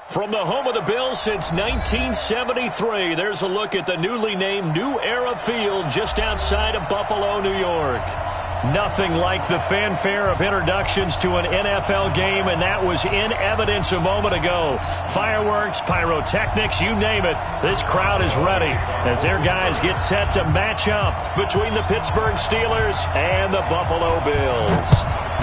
From the home of the Bills since 1973, there's a look at the newly named New Era Field just outside of Buffalo, New York. Nothing like the fanfare of introductions to an NFL game, and that was in evidence a moment ago. Fireworks, pyrotechnics, you name it. This crowd is ready as their guys get set to match up between the Pittsburgh Steelers and the Buffalo Bills.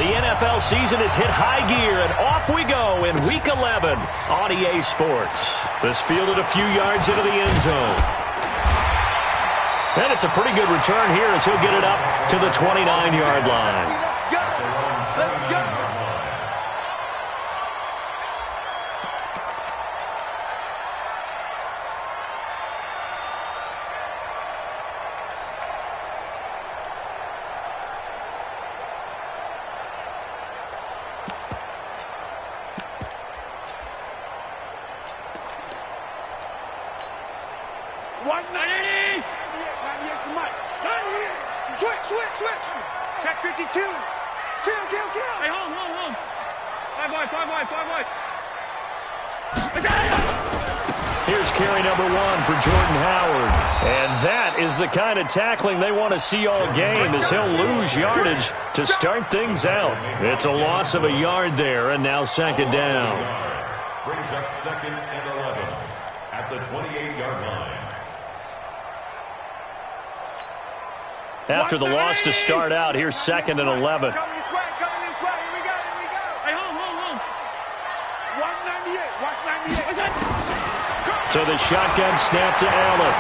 The NFL season has hit high gear, and off we go in Week 11 on EA Sports. This fielded a few yards into the end zone. And it's a pretty good return here as he'll get it up to the 29-yard line. Let's go. Switch. Check 52. Kill. Hey, home. 5 wide. Here's carry number 1 for Jordan Howard. And that is the kind of tackling they want to see all game as he'll lose yardage to start things out. It's a loss of a yard there, and now second down. Brings up 2nd and 11 at the 28-yard line. After the loss to start out, here's 2nd and 11. Coming this way. Here we go. Hey, home. 198. Watch 98. So the shotgun snap to Allen.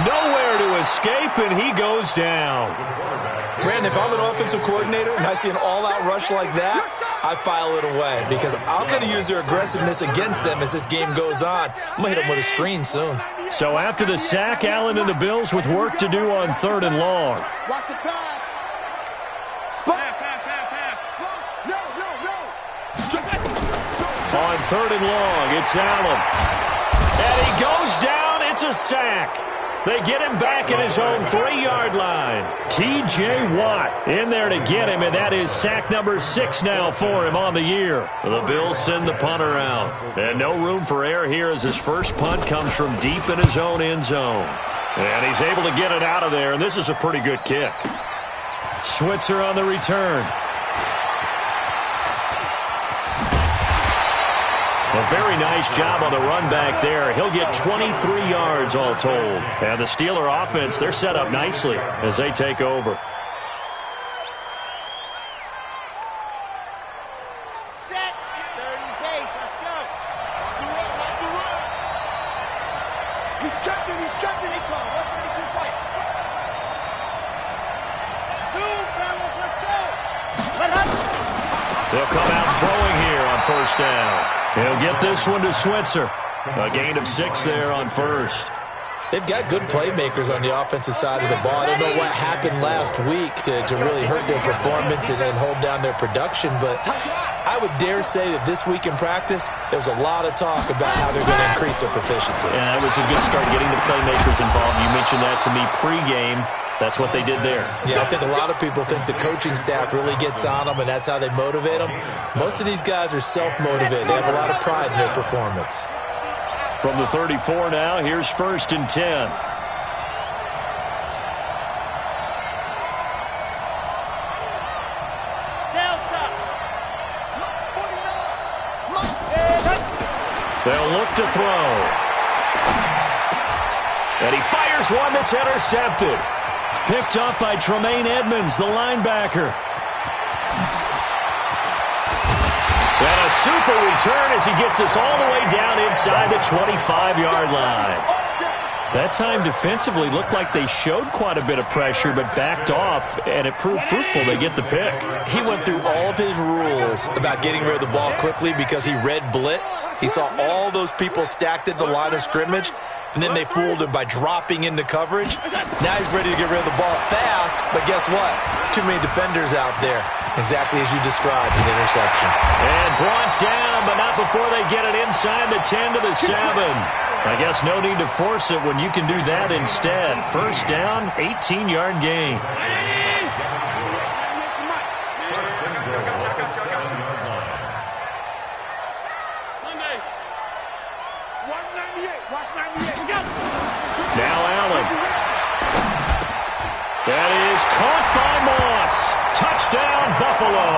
Nowhere to escape, and he goes down. Brandon, if I'm an offensive coordinator and I see an all-out rush like that, I file it away because I'm going to use their aggressiveness against them as this game goes on. I'm going to hit them with a screen soon. So after the sack, Allen and the Bills with work to do on 3rd and long. Watch the pass. Pass. No. On 3rd and long, it's Allen. And he goes down. It's a sack. They get him back at his own 3-yard line. T.J. Watt in there to get him, and that is sack number 6 now for him on the year. The Bills send the punter out. And no room for error here as his first punt comes from deep in his own end zone. And he's able to get it out of there, and this is a pretty good kick. Switzer on the return. A very nice job on the run back there. He'll get 23 yards all told. And the Steeler offense, they're set up nicely as they take over. Set. 30 pace. Let's go. Watch the run. He's checking. He called. 132 fight. 2, fellas. Let's go. They'll come out throwing here on 1st down. He'll get this one to Switzer. A gain of 6 there on 1st. They've got good playmakers on the offensive side of the ball. I don't know what happened last week to really hurt their performance and hold down their production, but I would dare say that this week in practice, there's a lot of talk about how they're going to increase their proficiency. Yeah, that was a good start getting the playmakers involved. You mentioned that to me pregame. That's what they did there. Yeah, I think a lot of people think the coaching staff really gets on them, and that's how they motivate them. Most of these guys are self-motivated. They have a lot of pride in their performance. From the 34 now, here's 1st and 10. They'll look to throw. And he fires one that's intercepted. Picked up by Tremaine Edmonds, the linebacker. And a super return as he gets us all the way down inside the 25-yard line. That time defensively looked like they showed quite a bit of pressure but backed off, and it proved fruitful. They get the pick. He went through all of his rules about getting rid of the ball quickly because he read blitz. He saw all those people stacked at the line of scrimmage, and then they fooled him by dropping into coverage. Now he's ready to get rid of the ball fast, but guess what? Too many defenders out there. Exactly as you described, an interception. And brought down, but not before they get it inside the 10 to the 7. I guess no need to force it when you can do that instead. 1st down, 18-yard gain. Watch 98. Now Allen. That is caught by Moss. Touchdown, Buffalo.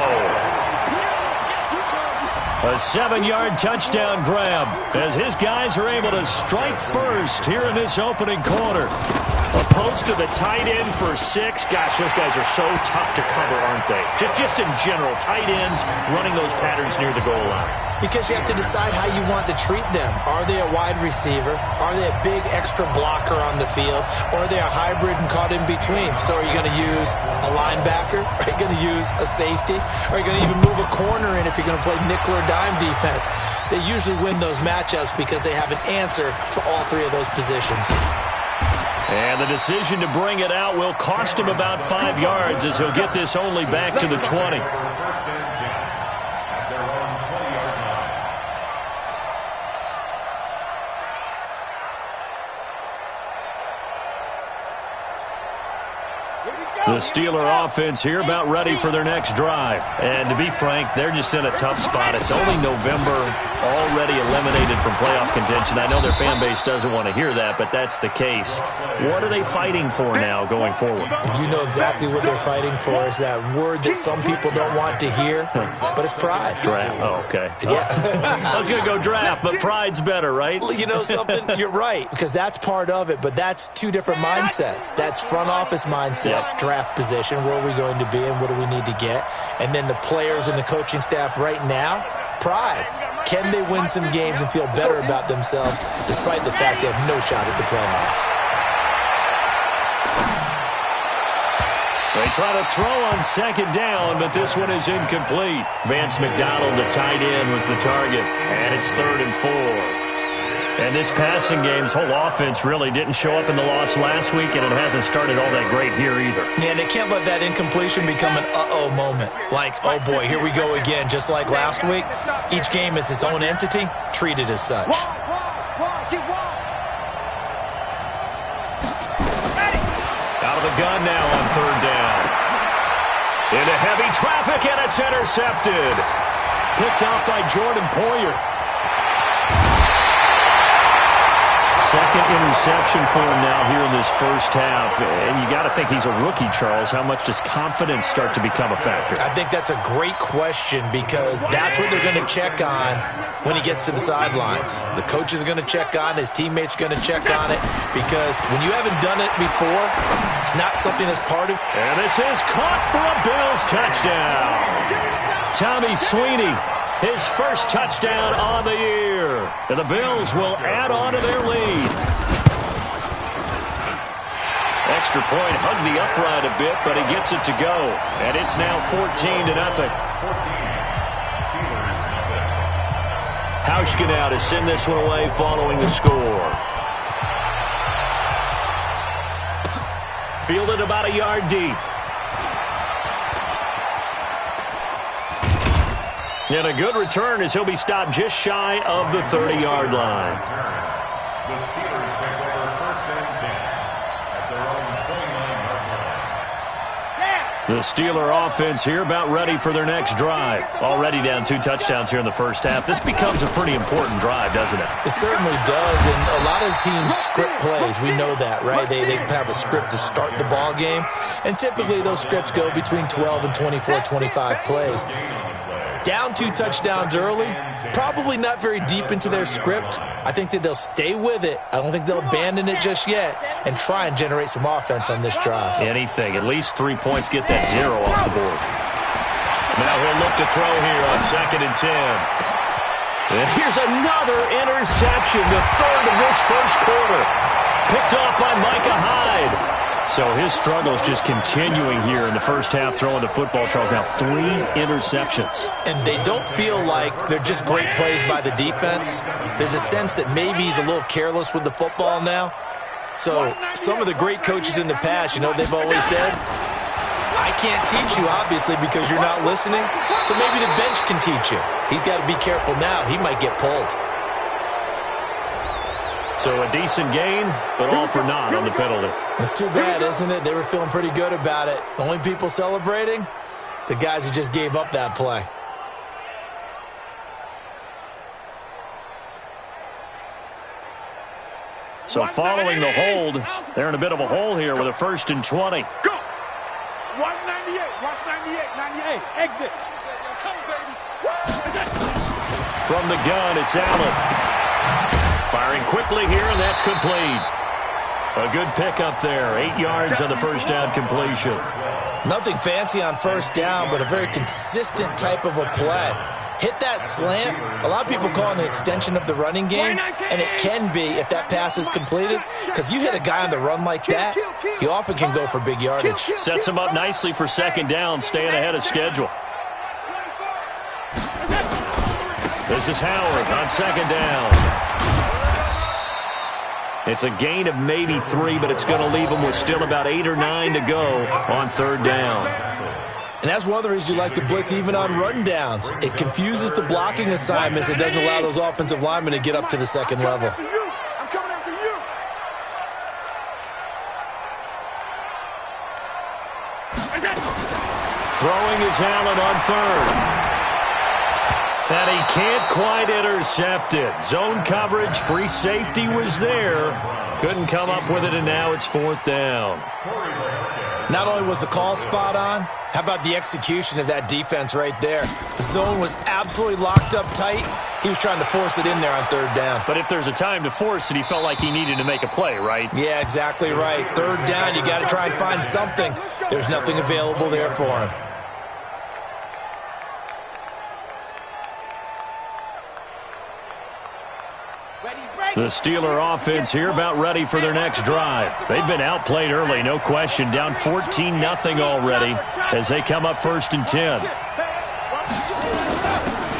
A 7-yard touchdown grab as his guys are able to strike first here in this opening quarter. A post to the tight end for 6. Gosh, those guys are so tough to cover, aren't they? Just in general, tight ends running those patterns near the goal line. Because you have to decide how you want to treat them. Are they a wide receiver? Are they a big extra blocker on the field? Or are they a hybrid and caught in between? So are you going to use a linebacker? Are you going to use a safety? Are you going to even move a corner in if you're going to play nickel or dime defense? They usually win those matchups because they have an answer for all 3 of those positions. And the decision to bring it out will cost him about 5 yards as he'll get this only back to the 20. The Steeler offense here about ready for their next drive. And to be frank, they're just in a tough spot. It's only November, already eliminated from playoff contention. I know their fan base doesn't want to hear that, but that's the case. What are they fighting for now going forward? You know exactly what they're fighting for. Is that word that some people don't want to hear, but it's pride. Draft. Oh, okay. Yeah. I was going to go draft, but pride's better, right? You know something? You're right, because that's part of it, but that's 2 different mindsets. That's front office mindset, draft position, where are we going to be and what do we need to get? And then the players and the coaching staff right now, pride. Can they win some games and feel better about themselves despite the fact they have no shot at the playoffs? They try to throw on 2nd down, but this one is incomplete. Vance McDonald, the tight end, was the target, and it's 3rd and 4. And this passing game's whole offense really didn't show up in the loss last week, and it hasn't started all that great here either. Yeah, they can't let that incompletion become an uh-oh moment. Like, oh boy, here we go again, just like last week. Each game is its own entity, treated as such. Out of the gun now on 3rd down. Into heavy traffic, and it's intercepted. Picked out by Jordan Poyer. 2nd interception for him now here in this first half. And you got to think he's a rookie, Charles. How much does confidence start to become a factor? I think that's a great question because that's what they're going to check on when he gets to the sidelines. The coach is going to check on, his teammates are going to check on it because when you haven't done it before, it's not something that's part of. And this is caught for a Bills touchdown. Tommy Sweeney, his first touchdown on the year. And the Bills will add on to their lead. Extra point hugged the upright a bit, but he gets it to go. And it's now 14-0. Hauschka now to send this one away following the score. Fielded about a yard deep. And a good return as he'll be stopped just shy of the 30-yard line. The Steelers take over 1st and 10 at their own 29-yard line. The Steeler offense here about ready for their next drive. Already down 2 touchdowns here in the first half. This becomes a pretty important drive, doesn't it? It certainly does, and a lot of teams script plays. We know that, right? They have a script to start the ball game, and typically those scripts go between 12 and 24, 25 plays. Down 2 touchdowns early, probably not very deep into their script. I think that they'll stay with it. I don't think they'll abandon it just yet and try and generate some offense on this drive. Anything. At least 3 points, get that 0 off the board. Now he'll look to throw here on 2nd and 10. And here's another interception, the 3rd of this first quarter. Picked off by Micah Hyde. So his struggle is just continuing here in the first half, throwing the football, Charles. Now 3 interceptions. And they don't feel like they're just great plays by the defense. There's a sense that maybe he's a little careless with the football now. So some of the great coaches in the past, you know, they've always said, I can't teach you, obviously, because you're not listening. So maybe the bench can teach you. He's got to be careful now. He might get pulled. So a decent gain, but all for naught on the penalty. It's too bad, isn't it? They were feeling pretty good about it. The only people celebrating, the guys who just gave up that play. So following the hold, they're in a bit of a hole here with a 1st and 20. Go. 198. Watch 98. 98. Exit. Come, baby. From the gun, it's Allen. Firing quickly here, and that's complete. A good pickup there. 8 yards on the first down completion. Nothing fancy on first down, but a very consistent type of a play. Hit that slant. A lot of people call it an extension of the running game, and it can be if that pass is completed, because you hit a guy on the run like that, he often can go for big yardage. Sets him up nicely for second down, staying ahead of schedule. This is Howard on second down. It's a gain of maybe 3, but it's going to leave him with still about 8 or 9 to go on third down. And that's one of the reasons you like to blitz even on run downs. It confuses the blocking assignments. It doesn't allow those offensive linemen to get up to the second level. I'm coming after you. Throwing is Allen on third. And he can't quite intercept it. Zone coverage, free safety was there. Couldn't come up with it, and now it's fourth down. Not only was the call spot on, how about the execution of that defense right there? The zone was absolutely locked up tight. He was trying to force it in there on third down. But if there's a time to force it, he felt like he needed to make a play, right? Yeah, exactly right. Third down, you got to try and find something. There's nothing available there for him. The Steeler offense here about ready for their next drive. They've been outplayed early, no question. Down 14-0 already as they come up 1st and 10.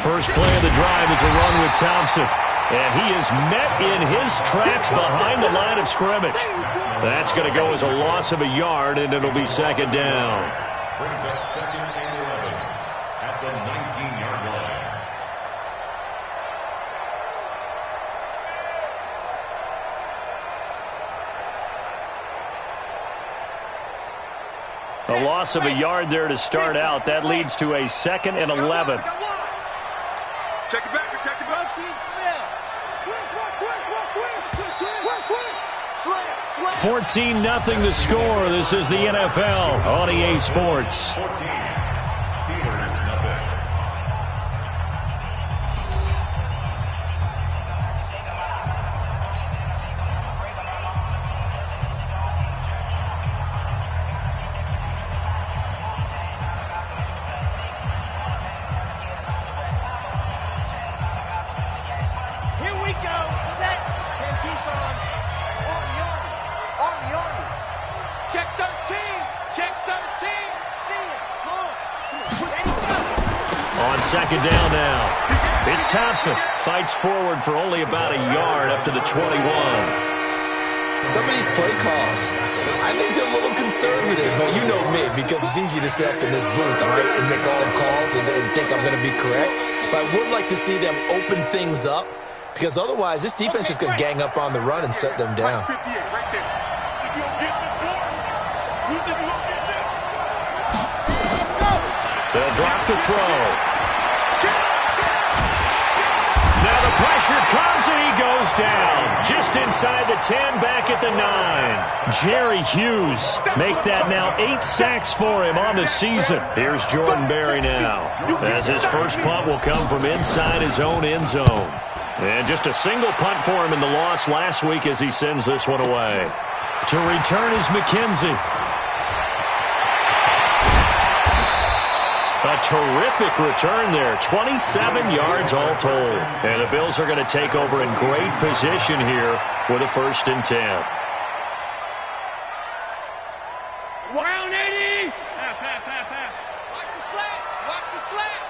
First play of the drive is a run with Thompson. And he is met in his tracks behind the line of scrimmage. That's going to go as a loss of a yard, and it'll be second down. Brings up 2nd and 11 at the 19-yard line. A loss of a yard there to start out. That leads to a 2nd and 11. Check it back. Protect it back. 14-0 the score. This is the NFL on EA Sports. 14. Steelers nothing. Second down now. It's Thompson. Fights forward for only about a yard up to the 21. Some of these play calls, I think they're a little conservative, but you know me, because it's easy to sit up in this booth, all right, and make all the calls and think I'm going to be correct. But I would like to see them open things up, because otherwise this defense is going to gang up on the run and shut them down. They'll drop the throw. Now the pressure comes and he goes down. Just inside the 10, back at the 9. Jerry Hughes make that now 8 sacks for him on the season. Here's Jordan Berry now, as his first punt will come from inside his own end zone. And just a single punt for him in the loss last week as he sends this one away. To return is McKenzie. A terrific return there. 27 yards all told. And the Bills are going to take over in great position here with a 1st and 10. Round 80. Watch the slant. Watch the slant.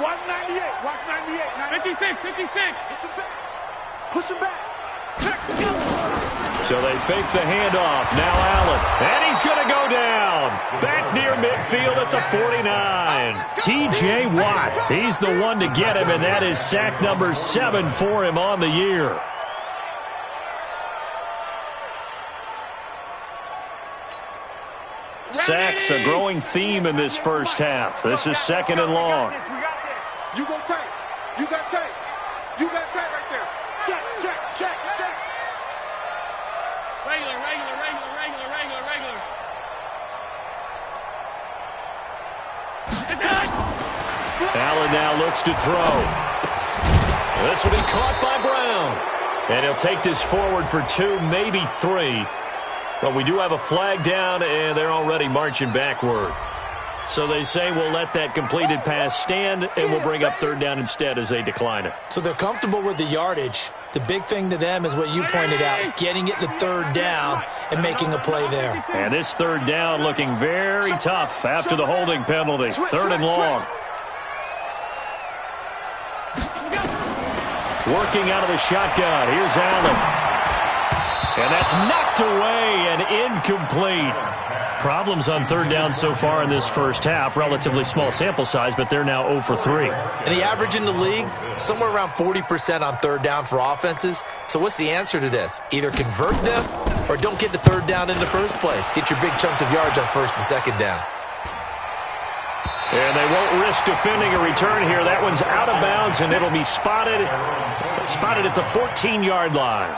198. Watch 98. 56. Push him back. Push him back. So they fake the handoff. Now Allen. And he's going to go down. Back near midfield at the 49. T.J. Watt. He's the one to get him, and that is sack number 7 for him on the year. Sacks a growing theme in this first half. This is 2nd and long. You go tight. You got tight. You got tight right there. Check. Allen now looks to throw. This will be caught by Brown. And he'll take this forward for 2, maybe 3. But we do have a flag down, and they're already marching backward. So they say we'll let that completed pass stand, and we'll bring up 3rd down instead as they decline it. So they're comfortable with the yardage. The big thing to them is what you pointed out, getting it to 3rd down and making a play there. And this 3rd down looking very tough after the holding penalty. 3rd and long. Working out of the shotgun. Here's Allen. And that's knocked away and incomplete. Problems on 3rd down so far in this first half. Relatively small sample size, but they're now 0 for 3. And the average in the league, somewhere around 40% on 3rd down for offenses. So what's the answer to this? Either convert them or don't get the 3rd down in the first place. Get your big chunks of yards on 1st and 2nd down. And they won't risk defending a return here. That one's out of bounds, and it'll be spotted at the 14-yard line.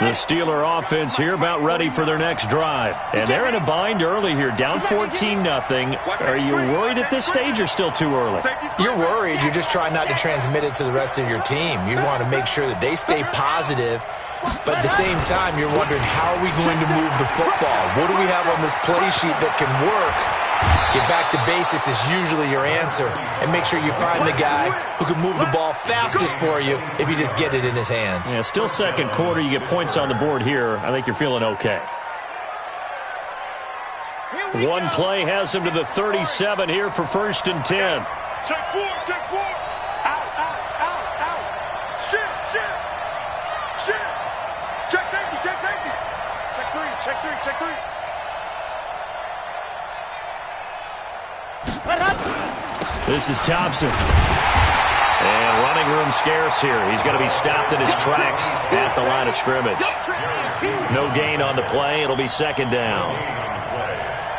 The Steeler offense here about ready for their next drive. And they're in a bind early here, down 14-0. Are you worried at this stage or still too early? You're worried. You're just trying not to transmit it to the rest of your team. You want to make sure that they stay positive. But at the same time, you're wondering, how are we going to move the football? What do we have on this play sheet that can work? Get back to basics is usually your answer. And make sure you find the guy who can move the ball fastest for you if you just get it in his hands. Yeah, still second quarter. You get points on the board here. I think you're feeling okay. One play has him to the 37 here for 1st and 10. Check 4, check 4. Out. Shift. Check safety. Check 3. This is Thompson. And running room scarce here. He's going to be stopped in his tracks at the line of scrimmage. No gain on the play. It'll be 2nd down.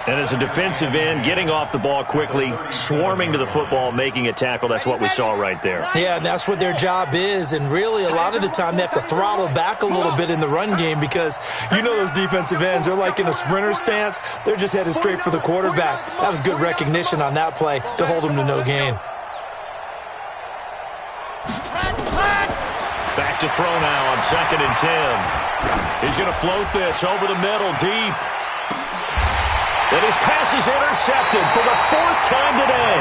And as a defensive end, getting off the ball quickly, swarming to the football, making a tackle, that's what we saw right there. Yeah, and that's what their job is. And really, a lot of the time, they have to throttle back a little bit in the run game because you know those defensive ends, they're like in a sprinter stance. They're just headed straight for the quarterback. That was good recognition on that play to hold him to no gain. Back to throw now on 2nd and 10. He's going to float this over the middle, deep. And his pass is intercepted for the 4th time today.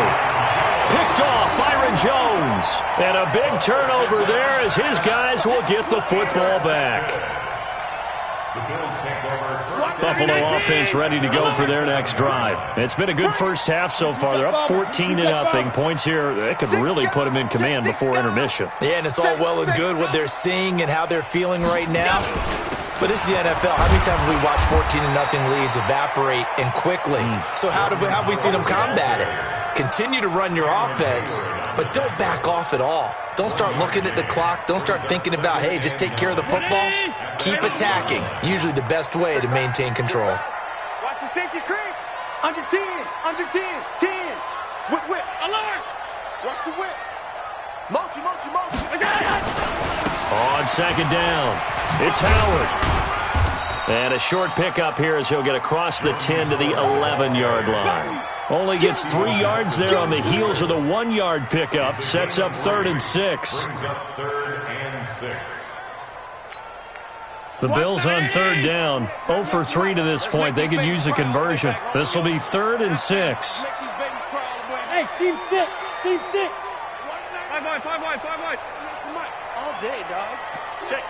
Picked off Byron Jones. And a big turnover there as his guys will get the football back. Buffalo offense ready to go for their next drive. It's been a good first half so far. They're up 14-0. Points here, that could really put them in command before intermission. Yeah, and it's all well and good what they're seeing and how they're feeling right now. But it's the NFL. How many times have we watched 14-0 leads evaporate and quickly? So how have we seen them combat it? Continue to run your offense, but don't back off at all. Don't start looking at the clock. Don't start thinking about, hey, just take care of the football. Keep attacking. Usually the best way to maintain control. Watch the safety creep. Under 10. 10. Whip. Alert. Watch the whip. Motion. On 2nd down, it's Howard. And a short pickup here as he'll get across the 10 to the 11-yard line. Only gets 3 yards there on the heels of the 1-yard pickup. Sets up 3rd and 6. The Bills on 3rd down. 0 for 3 to this point. They could use a conversion. This will be 3rd and 6. Hey, Steve 6. 5 wide. All day, dog. Check.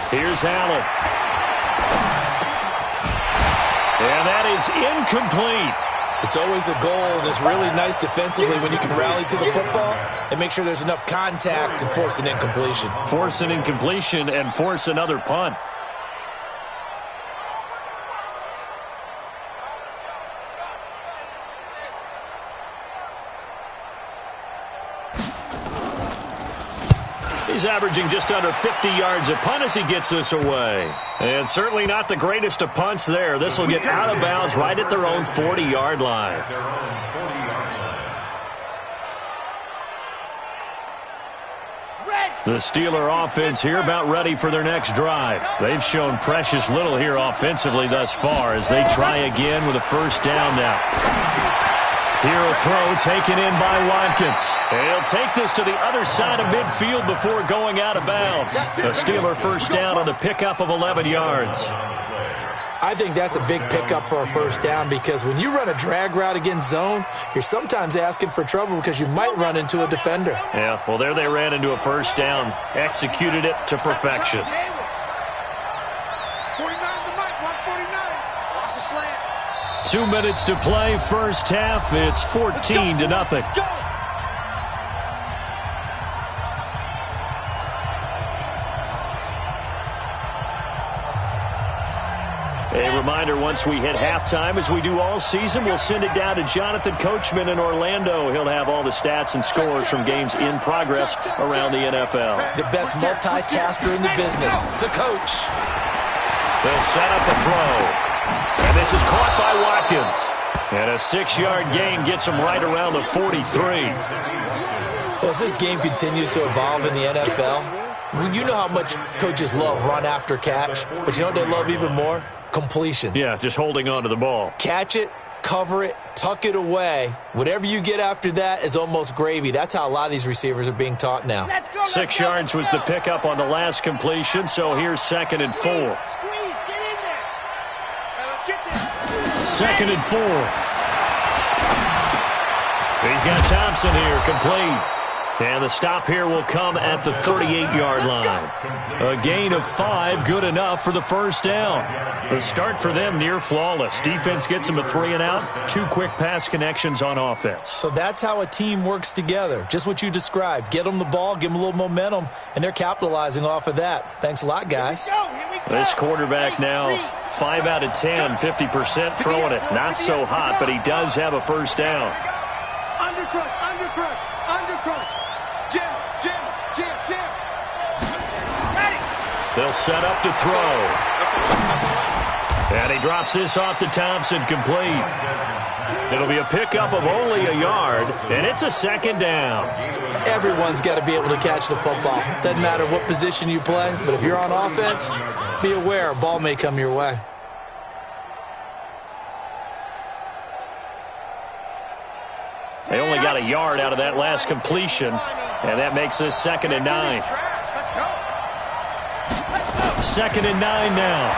Here's Allen. And that is incomplete. It's always a goal, and it's really nice defensively when you can rally to the football and make sure there's enough contact to force an incompletion. Force an incompletion and force another punt. He's averaging just under 50 yards a punt as he gets this away. And certainly not the greatest of punts there. This will get out of bounds right at their own 40-yard line. The Steeler offense here about ready for their next drive. They've shown precious little here offensively thus far as they try again with a first down now. Here a throw taken in by Watkins. He'll take this to the other side of midfield before going out of bounds. A Steeler first down on the pickup of 11 yards. I think that's a big pickup for a first down because when you run a drag route against zone, you're sometimes asking for trouble because you might run into a defender. Yeah, well, there they ran into a first down. Executed it to perfection. 49 to Mike, 149. Watch the slant. 2 minutes to play, first half. It's 14-0. A reminder, once we hit halftime, as we do all season, we'll send it down to Jonathan Coachman in Orlando. He'll have all the stats and scores from games in progress around the NFL. The best multitasker in the business, the coach. They'll set up a throw. And this is caught by Watkins. And a 6-yard gain gets him right around the 43. Well, as this game continues to evolve in the NFL, you know how much coaches love run after catch, but you know what they love even more? Completions. Yeah, just holding on to the ball. Catch it, cover it, tuck it away. Whatever you get after that is almost gravy. That's how a lot of these receivers are being taught now. 6 yards was the pickup on the last completion, so here's 2nd and 4. Squeeze, get in there. Let's get there. 2nd and 4. He's got Thompson here, complete. And the stop here will come at the 38-yard line. A gain of 5, good enough for the first down. The start for them near flawless. Defense gets them a 3 and out. 2 quick pass connections on offense. So that's how a team works together. Just what you described. Get them the ball, give them a little momentum, and they're capitalizing off of that. Thanks a lot, guys. This quarterback now 5 out of 10, 50% throwing it. Not so hot, but he does have a first down. Undercrush, undercrush, undercrush. Jim. Ready. They'll set up to throw. And he drops this off to Thompson, complete. It'll be a pickup of only a yard, and it's a 2nd down. Everyone's got to be able to catch the football. Doesn't matter what position you play, but if you're on offense, be aware a ball may come your way. They only got a yard out of that last completion, and that makes this 2nd and 9. 2nd and 9 now.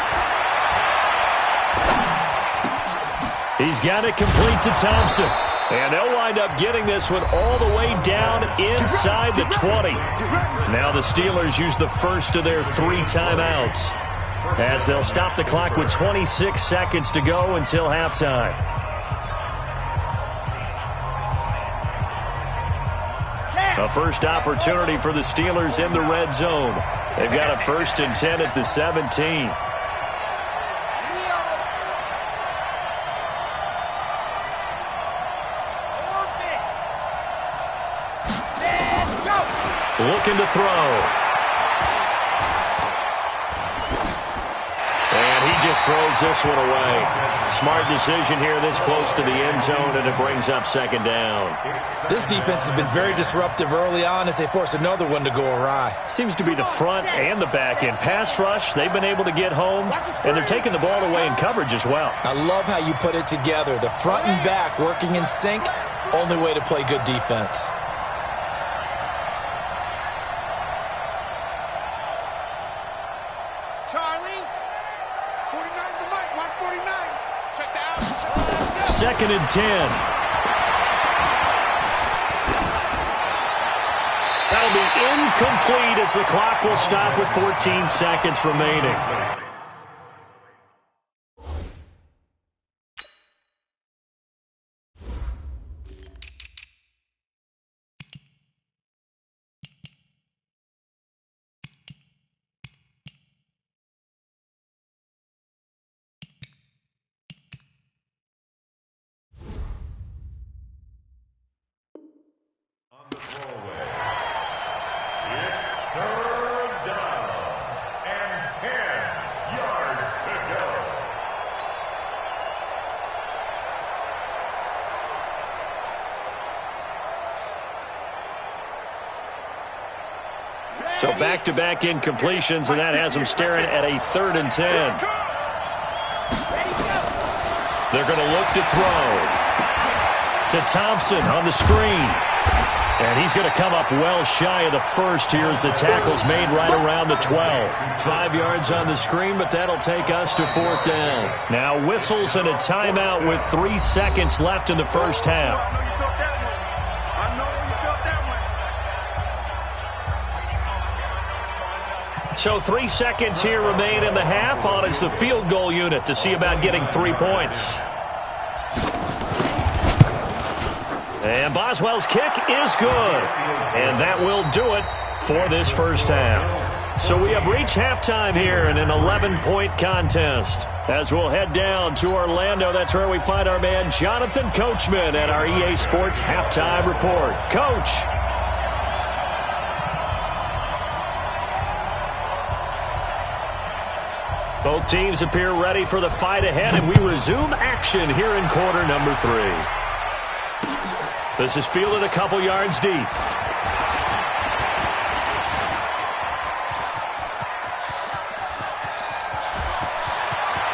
He's got it complete to Thompson. And they'll wind up getting this one all the way down inside the 20. Now the Steelers use the first of their 3 timeouts as they'll stop the clock with 26 seconds to go until halftime. A first opportunity for the Steelers in the red zone. They've got a 1st and 10 at the 17. Looking to throw. And he just throws this one away. Smart decision here this close to the end zone, and it brings up 2nd down. This defense has been very disruptive early on as they force another one to go awry. Seems to be the front and the back end. Pass rush, they've been able to get home, and they're taking the ball away in coverage as well. I love how you put it together. The front and back working in sync, only way to play good defense. Charlie. 49 to Mike, 149. Check that out. 2nd and 10. That'll be incomplete as the clock will stop with 14 seconds remaining. So back-to-back incompletions, and that has them staring at a 3rd and 10. They're going to look to throw to Thompson on the screen. And he's going to come up well shy of the first here as the tackle's made right around the 12. 5 yards on the screen, but that'll take us to 4th down. Now whistles and a timeout with 3 seconds left in the first half. So 3 seconds here remain in the half. On is the field goal unit to see about getting 3 points. And Boswell's kick is good. And that will do it for this first half. So we have reached halftime here in an 11-point contest. As we'll head down to Orlando, that's where we find our man Jonathan Coachman at our EA Sports Halftime Report. Coach. Both teams appear ready for the fight ahead, and we resume action here in quarter number 3. This is fielded a couple yards deep.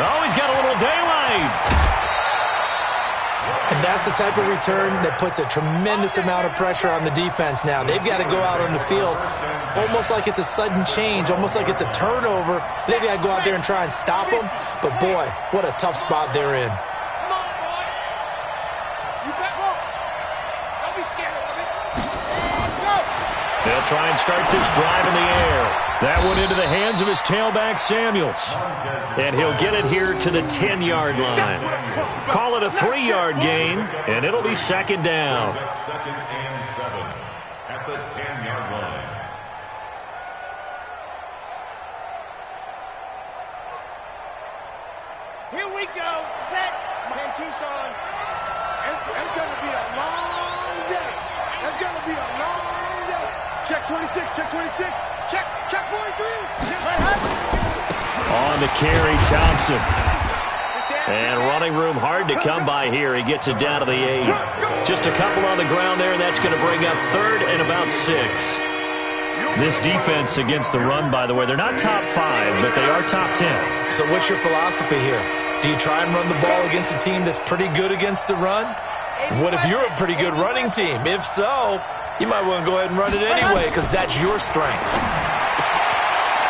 Oh, he's got a little daylight. And that's the type of return that puts a tremendous amount of pressure on the defense now. They've got to go out on the field almost like it's a sudden change, almost like it's a turnover. They've got to go out there and try and stop them. But, boy, what a tough spot they're in. They'll try and start this drive in the air. That went into the hands of his tailback, Samuels. And he'll get it here to the 10-yard line. Call it a 3-yard gain, and it'll be 2nd down. 2nd and 7 at the 10-yard line. Here we go. Set. Man, Tucson. It's going to be a long day. It's going to be a long day. Check 26. Check 26. Check 43. On the carry, Thompson. And running room hard to come by here. He gets it down to the 8. Just a couple on the ground there, and that's going to bring up 3rd and about 6. This defense against the run, by the way, they're not top 5, but they are top 10. So what's your philosophy here? Do you try and run the ball against a team that's pretty good against the run? What if you're a pretty good running team? If so, you might want to go ahead and run it anyway because that's your strength.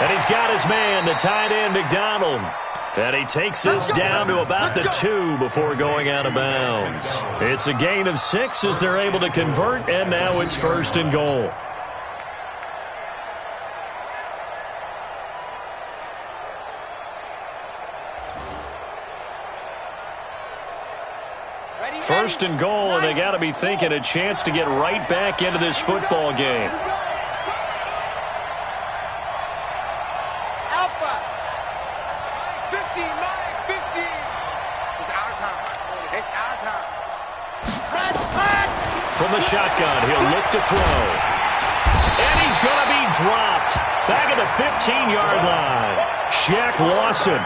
And he's got his man, the tight end, McDonald. And he takes this down to about the 2 before going out of bounds. It's a gain of 6 as they're able to convert, and now it's 1st and goal. First and goal, and they got to be thinking a chance to get right back into this football game. Alpha. 15. It's our time. It's our time. From the shotgun, he'll look to throw. And he's going to be dropped back at the 15-yard line. Shaq Lawson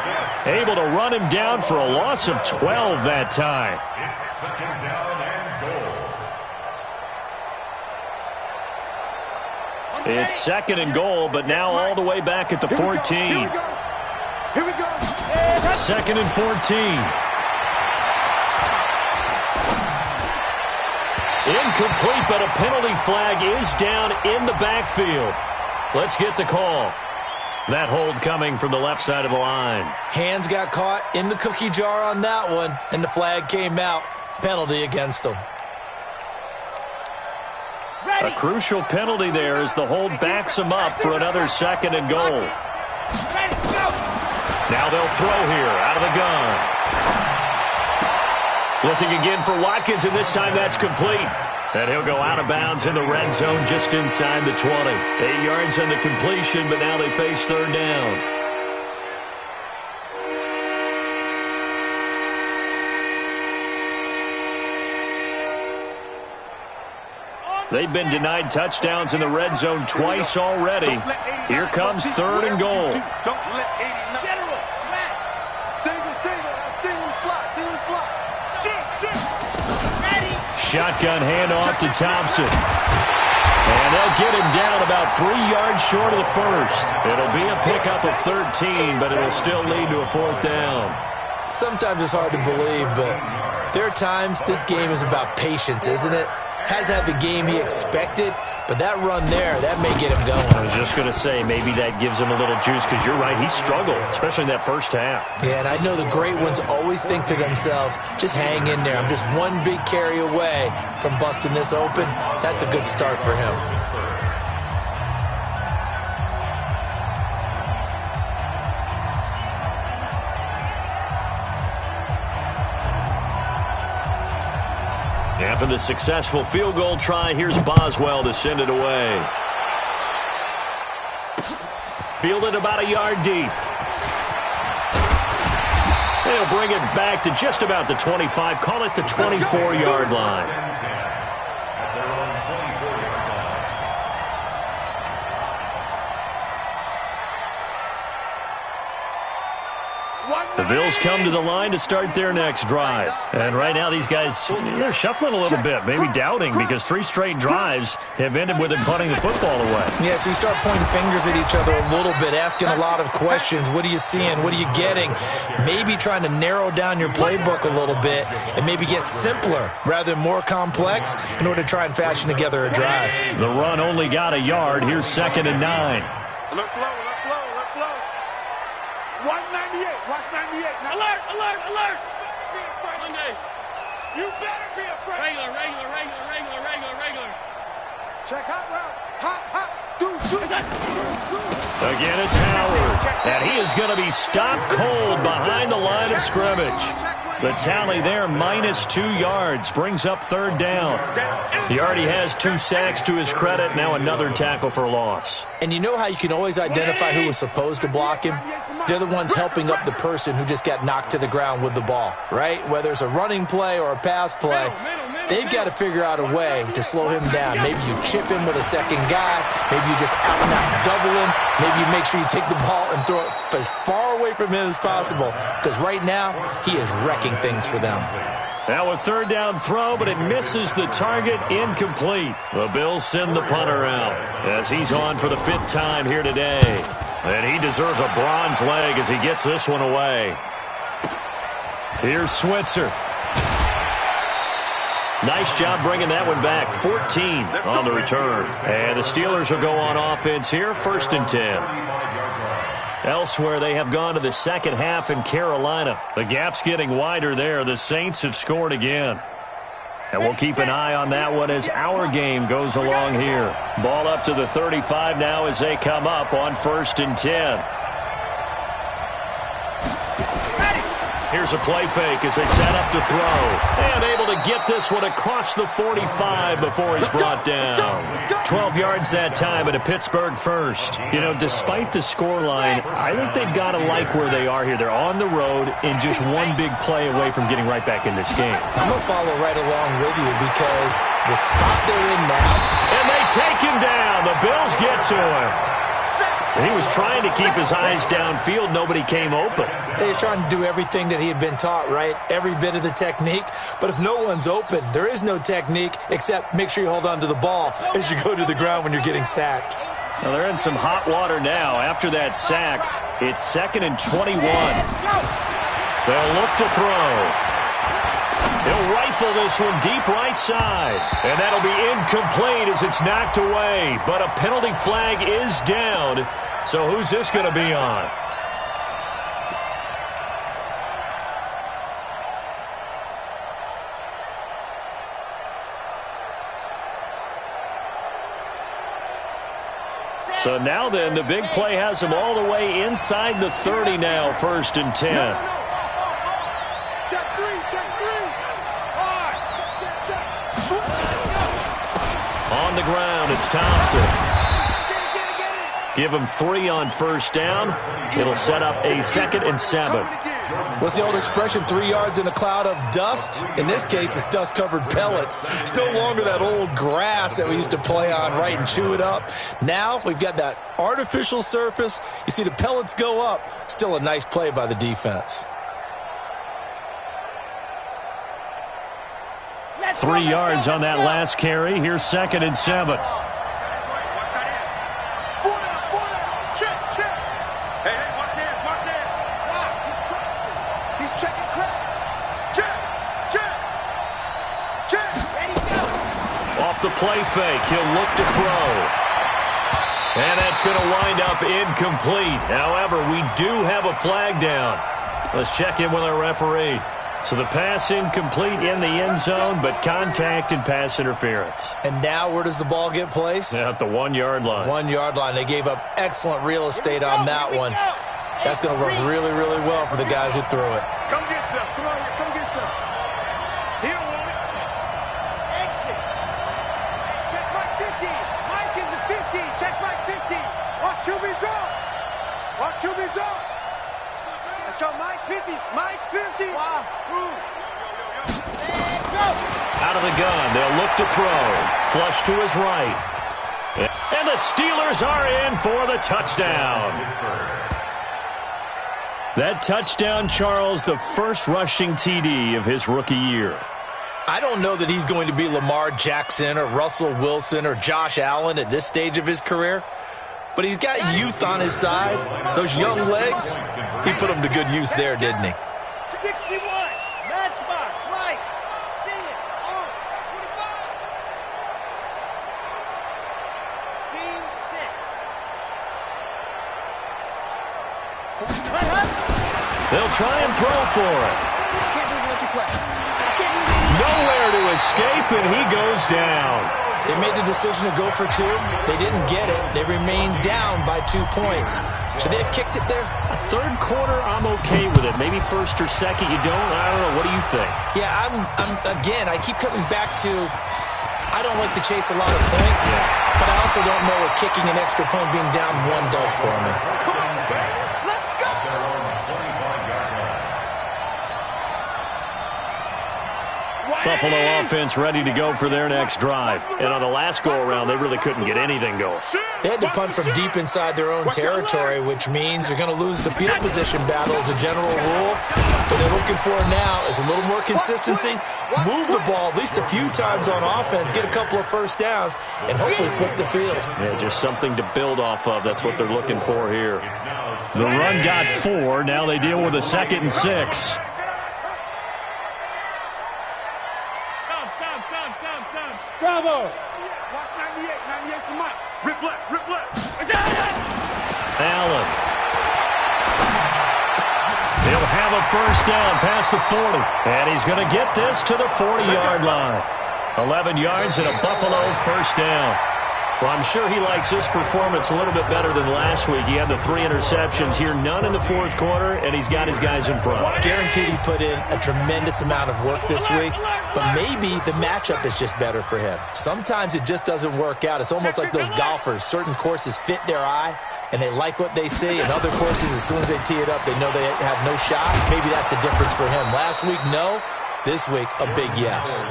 able to run him down for a loss of 12 that time. It's 2nd down and goal. It's 2nd and goal, but now all the way back at the 14. Here we go. 2nd and 14. Incomplete, but a penalty flag is down in the backfield. Let's get the call. That hold coming from the left side of the line. Hands got caught in the cookie jar on that one, and the flag came out. Penalty against them. A crucial penalty there as the hold backs him up for another 2nd and goal. Now they'll throw here out of the gun. Looking again for Watkins, and this time that's complete. And he'll go out of bounds in the red zone just inside the 20. 8 yards on the completion, but now they face 3rd down. They've been denied touchdowns in the red zone twice already. Here comes 3rd and goal. Don't let 89. General, max. Single slot. Shoot. Ready. Shotgun handoff to Thompson. And they'll get him down about 3 yards short of the first. It'll be a pickup of 13, but it'll still lead to a 4th down. Sometimes it's hard to believe, but there are times this game is about patience, isn't it? Hasn't had the game he expected, but that run there, that may get him going. I was just going to say, maybe that gives him a little juice, because you're right, he struggled, especially in that first half. Yeah, and I know the great ones always think to themselves, just hang in there. I'm just one big carry away from busting this open. That's a good start for him. After the successful field goal try, here's Boswell to send it away. Fielded about a yard deep. They'll bring it back to just about the 25. Call it the 24-yard line. The Bills come to the line to start their next drive. And right now these guys, they're shuffling a little bit, maybe doubting, because 3 straight drives have ended with them punting the football away. Yeah, so you start pointing fingers at each other a little bit, asking a lot of questions. What are you seeing? What are you getting? Maybe trying to narrow down your playbook a little bit and maybe get simpler rather than more complex in order to try and fashion together a drive. The run only got a yard. Here's 2nd and 9. Alert, blow, alert, blow, alert, blow. 198, watch 98. Alert, alert, alert. Monday. You better be afraid. Regular. Check hot route. Hot. Again, it's Howard. And he is going to be stopped cold behind the line of scrimmage. The tally there, -2 yards, brings up 3rd down. He already has 2 sacks to his credit, now another tackle for loss. And you know how you can always identify who was supposed to block him? They're the ones helping up the person who just got knocked to the ground with the ball, right? Whether it's a running play or a pass play, they've got to figure out a way to slow him down. Maybe you chip him with a second guy. Maybe you just out and out double him. Maybe you make sure you take the ball and throw it as far away from him as possible, because right now he is wrecking things for them. Now a 3rd down throw, but it misses the target, incomplete. The Bills send the punter out as he's on for the 5th time here today. And he deserves a bronze leg as he gets this one away. Here's Switzer. Nice job bringing that one back. 14 on the return. And the Steelers will go on offense here, 1st and 10. Elsewhere, they have gone to the second half in Carolina. The gap's getting wider there. The Saints have scored again. And we'll keep an eye on that one as our game goes along here. Ball up to the 35 now as they come up on 1st and 10. Here's a play fake as they set up to throw. And able to get this one across the 45 before he's brought down. 12 yards that time at a Pittsburgh first. You know, despite the scoreline, I think they've got to like where they are here. They're on the road and just one big play away from getting right back in this game. I'm going to follow right along with you because the spot they're in now. And they take him down. The Bills get to him. He was trying to keep his eyes downfield. Nobody came open. He's trying to do everything that he had been taught, right? Every bit of the technique. But if no one's open, there is no technique except make sure you hold on to the ball as you go to the ground when you're getting sacked. Well, they're in some hot water now. After that sack, it's 2nd and 21. They'll look to throw. He'll rifle this one deep right side. And that'll be incomplete as it's knocked away. But a penalty flag is down. So who's this going to be on? So now then, the big play has him all the way inside the 30 now, 1st and 10. Check 3. All right. Check. On the ground, it's Thompson. Give him 3 on 1st down. It'll set up a 2nd and 7. What's the old expression, 3 yards in a cloud of dust? In this case, it's dust-covered pellets. It's no longer that old grass that we used to play on, right, and chew it up. Now we've got that artificial surface. You see the pellets go up. Still a nice play by the defense. 3 yards on that last carry. Here's 2nd and 7. Check and crack. Check. Check. Check. Ready, go. Off the play fake, he'll look to throw. And that's going to wind up incomplete. However, we do have a flag down. Let's check in with our referee. So the pass incomplete in the end zone, but contact and pass interference. And now where does the ball get placed? At the 1 yard line. 1 yard line. They gave up excellent real estate on that one. That's going to work really, really well for the guys who threw it. Come get some. Come on here. Come get some. He don't want it. Exit. Check Mike 50. Mike is a 50. Check Mike 50. Watch QB draw. Watch QB draw. Let's go Mike 50. Mike 50. Wow. Let's go. Out of the gun. They'll look to throw. Flush to his right. And the Steelers are in for the touchdown. That touchdown, Charles, the first rushing TD of his rookie year. I don't know that he's going to be Lamar Jackson or Russell Wilson or Josh Allen at this stage of his career, but he's got youth on his side. Those young legs, he put them to good use there, didn't he? 61. Matchbox. Like. Sing it. On. Scene 6. They'll try and throw for it. I can't believe you let you play. I can't believe you. Nowhere to escape, and he goes down. They made the decision to go for 2. They didn't get it. They remained down by 2 points. Should they have kicked it there? A third quarter, I'm okay with it. Maybe first or second, you don't. I don't know. What do you think? Yeah, again, I keep coming back to I don't like to chase a lot of points, but I also don't know what kicking an extra point being down 1 does for me. Come on, baby. Let's go. Buffalo offense ready to go for their next drive. And on the last go-around, they really couldn't get anything going. They had to punt from deep inside their own territory, which means they're going to lose the field position battle as a general rule. What they're looking for now is a little more consistency, move the ball at least a few times on offense, get a couple of first downs, and hopefully flip the field. Yeah, just something to build off of. That's what they're looking for here. The run got 4. Now they deal with a 2nd and 6. Bravo. Watch 98. 98's the mic. Rip left. Rip left. Allen. He'll have a first down past the 40. And he's going to get this to the 40-yard line. 11 yards and a Buffalo first down. Well, I'm sure he likes this performance a little bit better than last week. He had the 3 interceptions here, none in the fourth quarter, and he's got his guys in front. Guaranteed he put in a tremendous amount of work this week, but maybe the matchup is just better for him. Sometimes it just doesn't work out. It's almost like those golfers. Certain courses fit their eye, and they like what they see, and other courses, as soon as they tee it up, they know they have no shot. Maybe that's the difference for him. Last week, no. This week, a big yes.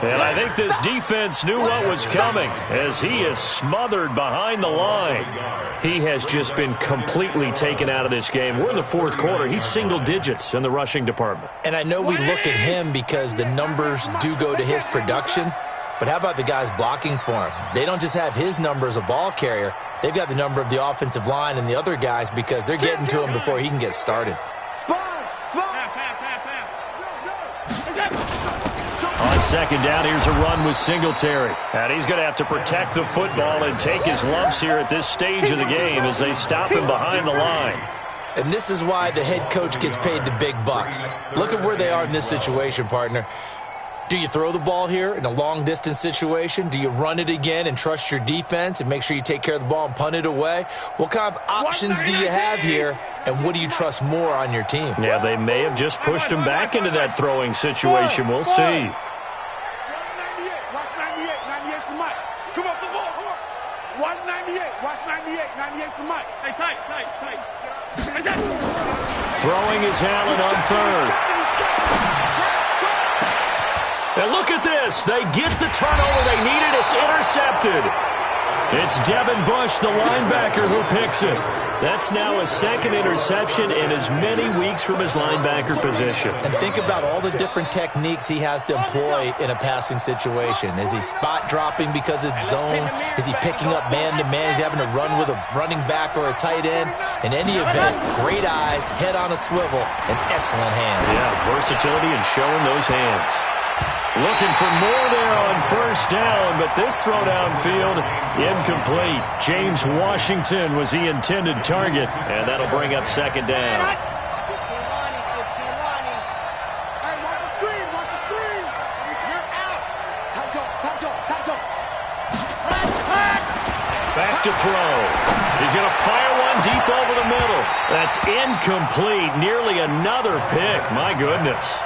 And I think this defense knew what was coming as he is smothered behind the line. He has just been completely taken out of this game. We're in the fourth quarter. He's single digits in the rushing department. And I know we look at him because the numbers do go to his production, but how about the guys blocking for him? They don't just have his number as a ball carrier. They've got the number of the offensive line and the other guys because they're getting to him before he can get started. On second down, here's a run with Singletary. And he's going to have to protect the football and take his lumps here at this stage of the game as they stop him behind the line. And this is why the head coach gets paid the big bucks. Look at where they are in this situation, partner. Do you throw the ball here in a long-distance situation? Do you run it again and trust your defense and make sure you take care of the ball and punt it away? What kind of options do you have here, and what do you trust more on your team? Yeah, they may have just pushed him back into that throwing situation. We'll see. 98. Watch 98. 98's the mic. Come up the ball. Watch 98. Watch 98. 98's the mic. Hey, tight. Throwing is Allen on third. And look at this. They get the turnover they needed. It's intercepted. It's Devin Bush, the linebacker, who picks it. That's now a second interception in as many weeks from his linebacker position. And think about all the different techniques he has to employ in a passing situation. Is he spot dropping because it's zone? Is he picking up man-to-man? Is he having to run with a running back or a tight end? In any event, great eyes, head on a swivel, and excellent hands. Yeah, versatility and showing those hands. Looking for more there on first down, but this throw downfield, incomplete. James Washington was the intended target, and that'll bring up second down. Back to throw. He's going to fire one deep over the middle. That's incomplete. Nearly another pick. My goodness.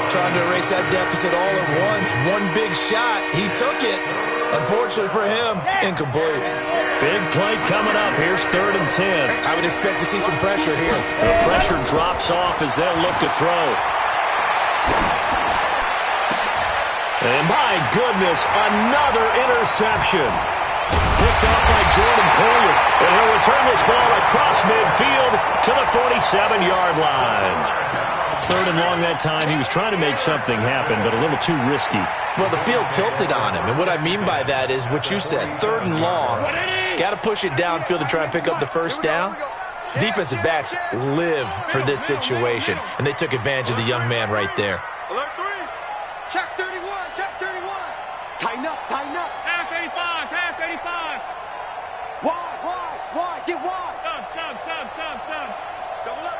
Trying to erase that deficit all at once. One big shot. He took it. Unfortunately for him, incomplete. Big play coming up. Here's 3rd and 10. I would expect to see some pressure here. The pressure drops off as they'll look to throw. And my goodness, another interception. Picked up by Jordan Poyer. And he'll return this ball across midfield to the 47-yard line. 3rd and long that time. He was trying to make something happen, but a little too risky. Well, the field tilted on him, and what I mean by that is what you said, 3rd and long. Got to push it downfield to try and pick up the first down. Defensive backs live for this situation, and they took advantage of the young man right there. Alert 3. Check 31. Check 31. Tighten up. Tighten up. Half 85. Half 85. Wide. Get wide. Sub. Double up.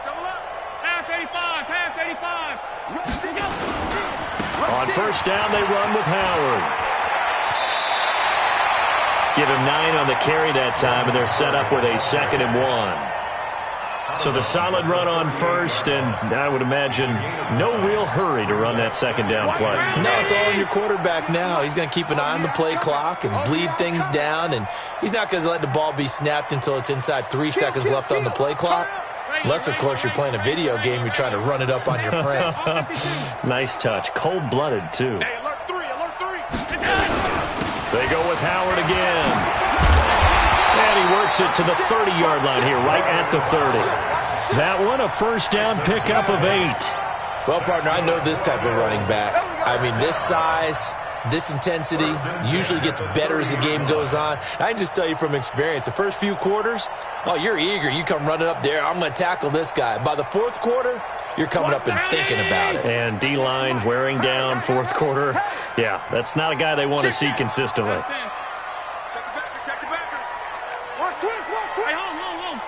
Half 85. Half 85. On first down, they run with Howard. Give him 9 on the carry that time, and they're set up with a 2nd and 1. So the solid run on first, and I would imagine no real hurry to run that 2nd down play. No, it's all in your quarterback now. He's going to keep an eye on the play clock and bleed things down, and he's not going to let the ball be snapped until it's inside 3 seconds left on the play clock. Unless, of course, you're playing a video game, you're trying to run it up on your friend. Nice touch. Cold-blooded, too. Hey, alert 3. They go with Howard again. And he works it to the 30-yard line here, right at the 30. That one, a first down pickup of 8. Well, partner, I know this type of running back. I mean, this size, this intensity usually gets better as the game goes on. I can just tell you from experience, the first few quarters, oh, you're eager. You come running up there, I'm going to tackle this guy. By the 4th quarter, you're coming up and thinking about it. And D-line wearing down 4th quarter. Yeah, that's not a guy they want to see consistently. Check the backer. Watch twist. Hey, hold.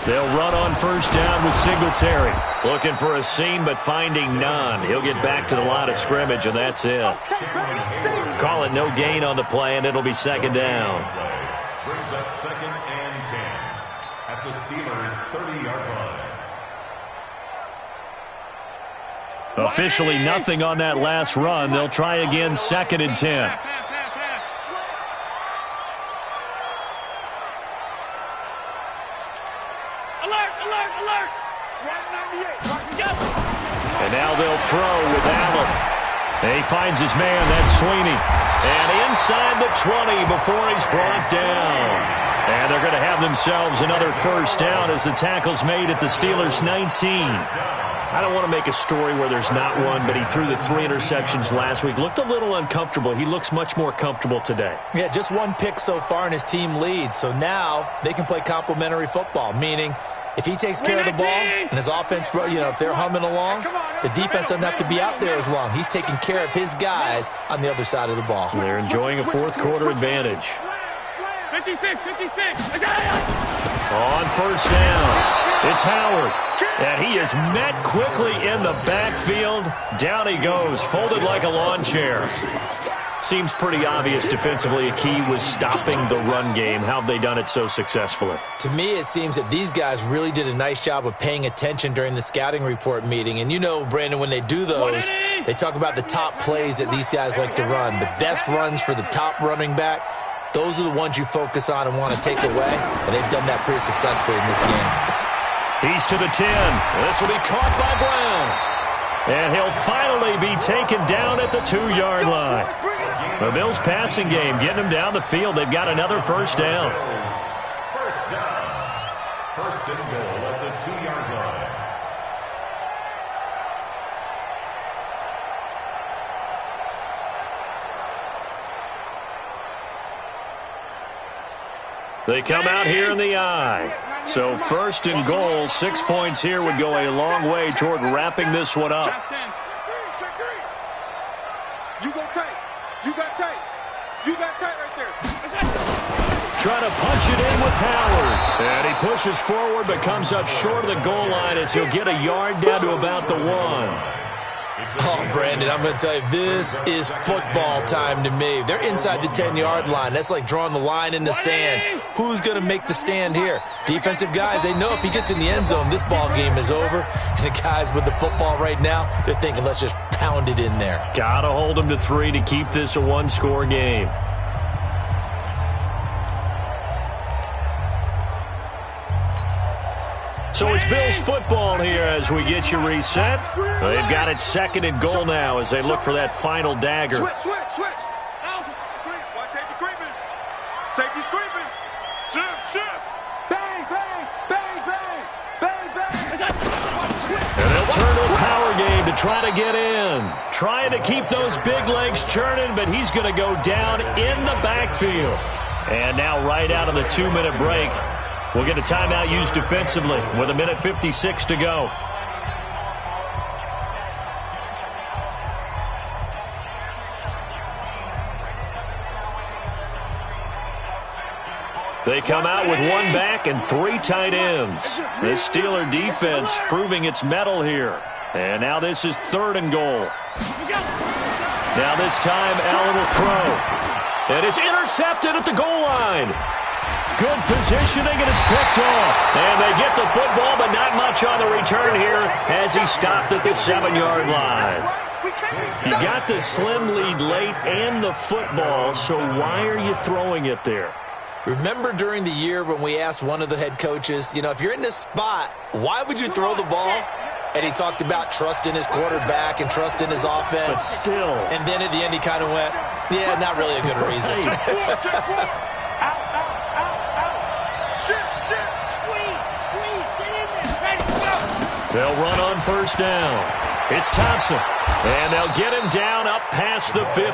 They'll run on first down with Singletary. Looking for a seam, but finding none. He'll get back to the line of scrimmage, and that's it. Call it no gain on the play, and it'll be 2nd down. Brings up 2nd and 10 at the Steelers' 30-yard line. Officially nothing on that last run. They'll try again, 2nd and 10. Alert. 198. And now they'll throw with Allen. And he finds his man, that's Sweeney. And inside the 20 before he's brought down. And they're going to have themselves another first down as the tackle's made at the Steelers' 19. I don't want to make a story where there's not one, but he threw the 3 interceptions last week. Looked a little uncomfortable. He looks much more comfortable today. Yeah, just 1 pick so far and his team leads. So now they can play complementary football, meaning if he takes care of the ball and his offense, if they're humming along, the defense doesn't have to be out there as long. He's taking care of his guys on the other side of the ball. So they're enjoying a 4th quarter advantage. 56. On first down, it's Howard. And he is met quickly in the backfield. Down he goes, folded like a lawn chair. Seems pretty obvious defensively a key was stopping the run game. How have they done it so successfully? To me, it seems that these guys really did a nice job of paying attention during the scouting report meeting. And you know, Brandon, when they do those, they talk about the top plays that these guys like to run. The best runs for the top running back, those are the ones you focus on and want to take away. And they've done that pretty successfully in this game. He's to the 10. This will be caught by Brown. And he'll finally be taken down at the 2-yard line. The Bills passing game getting them down the field. They've got another first down. First down. First and goal at the 2-yard line. They come out here in the eye. So first and goal, 6 points here would go a long way toward wrapping this one up. You go tight. You got tight. You got tight right there. Trying to punch it in with Howard. And he pushes forward but comes up short of the goal line as he'll get a yard down to about the 1. Oh, Brandon, I'm going to tell you, this is football time to me. They're inside the 10-yard line. That's like drawing the line in the sand. Who's going to make the stand here? Defensive guys, they know if he gets in the end zone, this ball game is over. And the guys with the football right now, they're thinking, let's just pound it in there. Got to hold them to 3 to keep this a one-score game. So it's Bills football here as we get you reset. They've got it second and goal now as they look for that final dagger. Switch. Watch safety creeping. Safety's creeping. Shift. Bang. And they'll turn to a power game to try to get in. Trying to keep those big legs churning, but he's going to go down in the backfield. And now right out of the 2-minute break, we'll get a timeout used defensively with 1:56 to go. They come out with 1 back and 3 tight ends. The Steeler defense proving its mettle here. And now this is 3rd and goal. Now this time Allen will throw. And it's intercepted at the goal line. Good positioning, and it's picked off. And they get the football, but not much on the return here as he stopped at the 7-yard line. You got the slim lead late and the football, so why are you throwing it there? Remember during the year when we asked one of the head coaches, if you're in this spot, why would you throw the ball? And he talked about trusting his quarterback and trusting his offense. But still. And then at the end he kind of went, yeah, not really a good reason. They'll run on first down. It's Thompson. And they'll get him down up past the 15.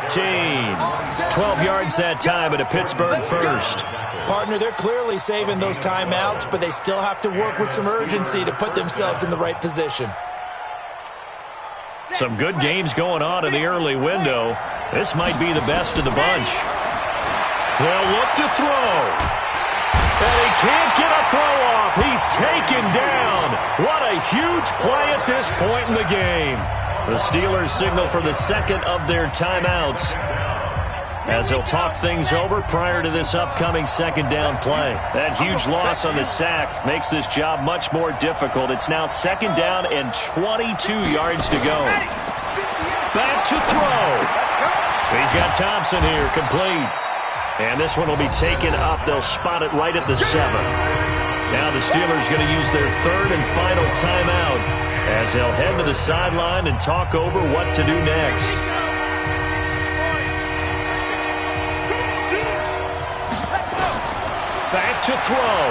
12 yards that time at a Pittsburgh first. Partner, they're clearly saving those timeouts, but they still have to work with some urgency to put themselves in the right position. Some good games going on in the early window. This might be the best of the bunch. They'll look to throw. And he can't get a throw off. He's taken down. What a huge play at this point in the game. The Steelers signal for the second of their timeouts as they'll talk things over prior to this upcoming second down play. That huge loss on the sack makes this job much more difficult. It's now second down and 22 yards to go. Back to throw. He's got Thompson here, complete. And this one will be taken up. They'll spot it right at the 7. Now the Steelers going to use their third and final timeout as they'll head to the sideline and talk over what to do next. Back to throw.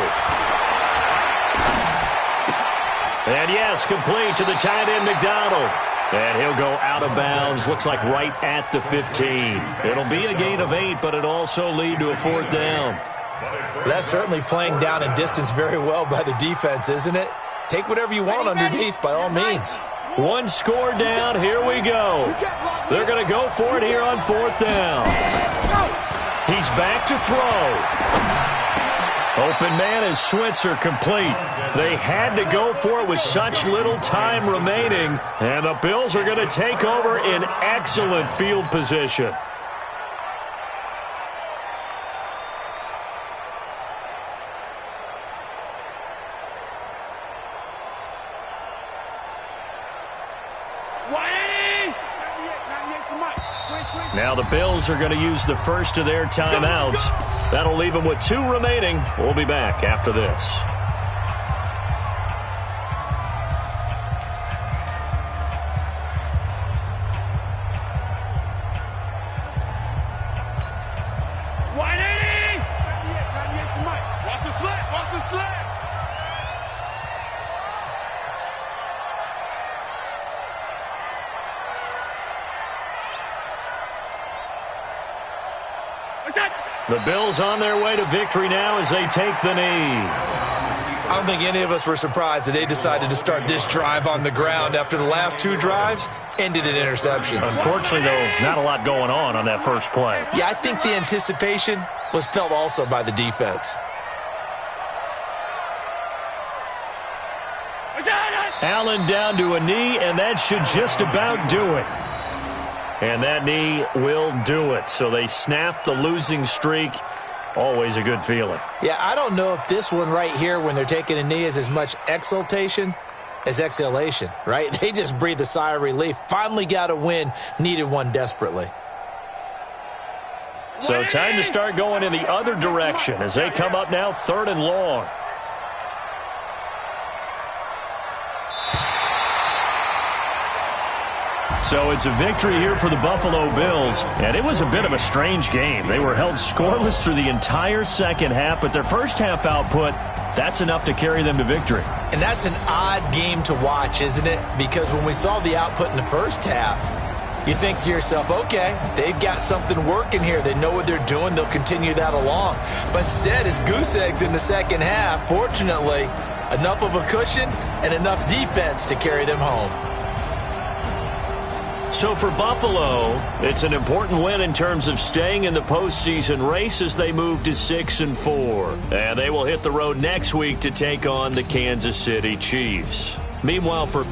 And yes, complete to the tight end McDonald. And he'll go out of bounds, looks like right at the 15. It'll be a gain of 8, but it'll also lead to a 4th down. That's certainly playing down in distance very well by the defense, isn't it? Take whatever you want underneath, by all means. 1 score down, here we go. They're going to go for it here on 4th down. He's back to throw. Open man is Switzer, complete. They had to go for it with such little time remaining, and the Bills are going to take over in excellent field position. Now the Bills are going to use the first of their timeouts. That'll leave them with 2 remaining. We'll be back after this. The Bills on their way to victory now as they take the knee. I don't think any of us were surprised that they decided to start this drive on the ground after the last 2 drives ended in interceptions. Unfortunately, though, not a lot going on that first play. Yeah, I think the anticipation was felt also by the defense. Allen down to a knee, and that should just about do it. And that knee will do it. So they snap the losing streak. Always a good feeling. Yeah, I don't know if this one right here when they're taking a knee is as much exultation as exhalation, right? They just breathe a sigh of relief. Finally got a win, needed one desperately. So time to start going in the other direction as they come up now 3rd and long. So it's a victory here for the Buffalo Bills, and it was a bit of a strange game. They were held scoreless through the entire second half, but their first half output, that's enough to carry them to victory. And that's an odd game to watch, isn't it? Because when we saw the output in the first half, you think to yourself, okay, they've got something working here. They know what they're doing. They'll continue that along. But instead, it's goose eggs in the second half. Fortunately, enough of a cushion and enough defense to carry them home. So for Buffalo, it's an important win in terms of staying in the postseason race as they move to 6-4. And they will hit the road next week to take on the Kansas City Chiefs. Meanwhile, for